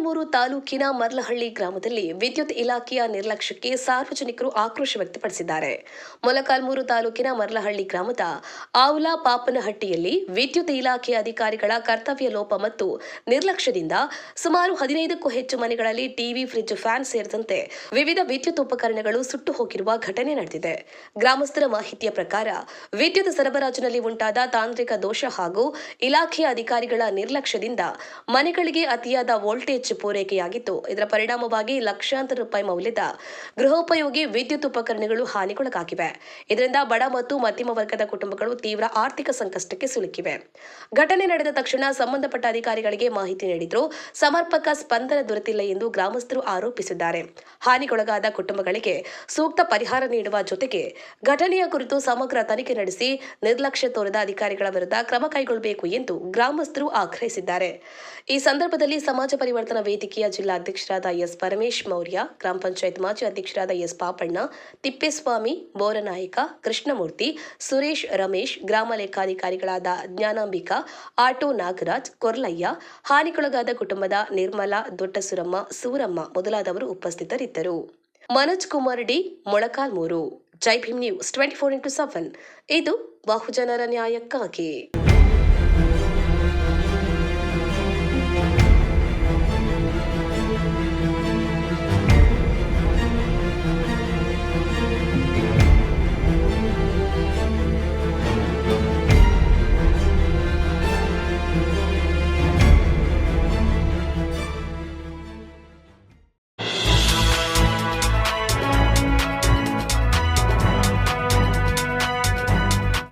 ಮೊಳಕಾಲ್ಮೂರು ತಾಲೂಕಿನ ಮರ್ಲಹಳ್ಳಿ ಗ್ರಾಮದಲ್ಲಿ ವಿದ್ಯುತ್ ಇಲಾಖೆಯ ನಿರ್ಲಕ್ಷ್ಯಕ್ಕೆ ಸಾರ್ವಜನಿಕರು ಆಕ್ರೋಶ ವ್ಯಕ್ತಪಡಿಸಿದ್ದಾರೆ. ಮೊಳಕಾಲ್ಮೂರು ತಾಲೂಕಿನ ಮರ್ಲಹಳ್ಳಿ ಗ್ರಾಮದ ಆವುಲಾ ಪಾಪನಹಟ್ಟಿಯಲ್ಲಿ ವಿದ್ಯುತ್ ಇಲಾಖೆ ಅಧಿಕಾರಿಗಳ ಕರ್ತವ್ಯ ಲೋಪ ಮತ್ತು ನಿರ್ಲಕ್ಷ್ಯದಿಂದ ಸುಮಾರು 15ಕ್ಕೂ ಹೆಚ್ಚು ಮನೆಗಳಲ್ಲಿ ಟಿವಿ, ಫ್ರಿಡ್ಜ್, ಫ್ಯಾನ್ ಸೇರಿದಂತೆ ವಿವಿಧ ವಿದ್ಯುತ್ ಉಪಕರಣಗಳು ಸುಟ್ಟು ಹೋಗಿರುವ ಘಟನೆ ನಡೆದಿದೆ. ಗ್ರಾಮಸ್ಥರ ಮಾಹಿತಿಯ ಪ್ರಕಾರ ವಿದ್ಯುತ್ ಸರಬರಾಜಿನಲ್ಲಿ ಉಂಟಾದ ತಾಂತ್ರಿಕ ದೋಷ ಹಾಗೂ ಇಲಾಖೆಯ ಅಧಿಕಾರಿಗಳ ನಿರ್ಲಕ್ಷ್ಯದಿಂದ ಮನೆಗಳಿಗೆ ಅತಿಯಾದ ವೋಲ್ಟೇಜ್ ಪೂರೈಕೆಯಾಗಿದ್ದು, ಇದರ ಪರಿಣಾಮವಾಗಿ ಲಕ್ಷಾಂತರ ರೂಪಾಯಿ ಮೌಲ್ಯದ ಗೃಹೋಪಯೋಗಿ ವಿದ್ಯುತ್ ಉಪಕರಣಗಳು ಹಾನಿಗೊಳಗಾಗಿವೆ. ಇದರಿಂದ ಬಡ ಮತ್ತು ಮಧ್ಯಮ ವರ್ಗದ ಕುಟುಂಬಗಳು ತೀವ್ರ ಆರ್ಥಿಕ ಸಂಕಷ್ಟಕ್ಕೆ ಸಿಲುಕಿವೆ. ಘಟನೆ ನಡೆದ ತಕ್ಷಣ ಸಂಬಂಧಪಟ್ಟ ಅಧಿಕಾರಿಗಳಿಗೆ ಮಾಹಿತಿ ನೀಡಿದರೂ ಸಮರ್ಪಕ ಸ್ಪಂದನೆ ದೊರೆತಿಲ್ಲ ಎಂದು ಗ್ರಾಮಸ್ಥರು ಆರೋಪಿಸಿದ್ದಾರೆ. ಹಾನಿಗೊಳಗಾದ ಕುಟುಂಬಗಳಿಗೆ ಸೂಕ್ತ ಪರಿಹಾರ ನೀಡುವ ಜೊತೆಗೆ ಘಟನೆಯ ಕುರಿತು ಸಮಗ್ರ ತನಿಖೆ ನಡೆಸಿ ನಿರ್ಲಕ್ಷ್ಯ ತೋರಿದ ಅಧಿಕಾರಿಗಳ ವಿರುದ್ಧ ಕ್ರಮ ಕೈಗೊಳ್ಳಬೇಕು ಎಂದು ಗ್ರಾಮಸ್ಥರು ಆಗ್ರಹಿಸಿದ್ದಾರೆ. ಈ ಸಂದರ್ಭದಲ್ಲಿ ಸಮಾಜ ಪರಿವರ್ತನಾ ವೇದಿಕೆಯ ಜಿಲ್ಲಾಧ್ಯಕ್ಷರಾದ ಎಸ್. ಪರಮೇಶ್ ಮೌರ್ಯ, ಗ್ರಾಮ ಪಂಚಾಯತ್ ಮಾಜಿ ಅಧ್ಯಕ್ಷರಾದ ಎಸ್. ಪಾಪಣ್ಣ, ತಿಪ್ಪೇಸ್ವಾಮಿ, ಬೋರನಾಯಕ, ಕೃಷ್ಣಮೂರ್ತಿ, ಸುರೇಶ್, ರಮೇಶ್, ಗ್ರಾಮ ಲೆಕ್ಕಾಧಿಕಾರಿಗಳಾದ ಜ್ಞಾನಾಂಬಿಕಾ, ಆಟೋ ನಾಗರಾಜ್, ಕೊರ್ಲಯ್ಯ, ಹಾನಿಗೊಳಗಾದ ಕುಟುಂಬದ ನಿರ್ಮಲಾ, ದೊಡ್ಡಸುರಮ್ಮ, ಸೂರಮ್ಮ ಮೊದಲಾದವರು ಉಪಸ್ಥಿತರಿದ್ದರು. ಮನೋಜ್ ಕುಮಾರ್ ಡಿ, ಮೊಳಕಾಲ್ಮೂರು. ಜೈ ಭೀಮ್ ನ್ಯೂಸ್ 24x7 ಇದು ಬಹುಜನರ ನ್ಯಾಯಕ್ಕಾಗಿ.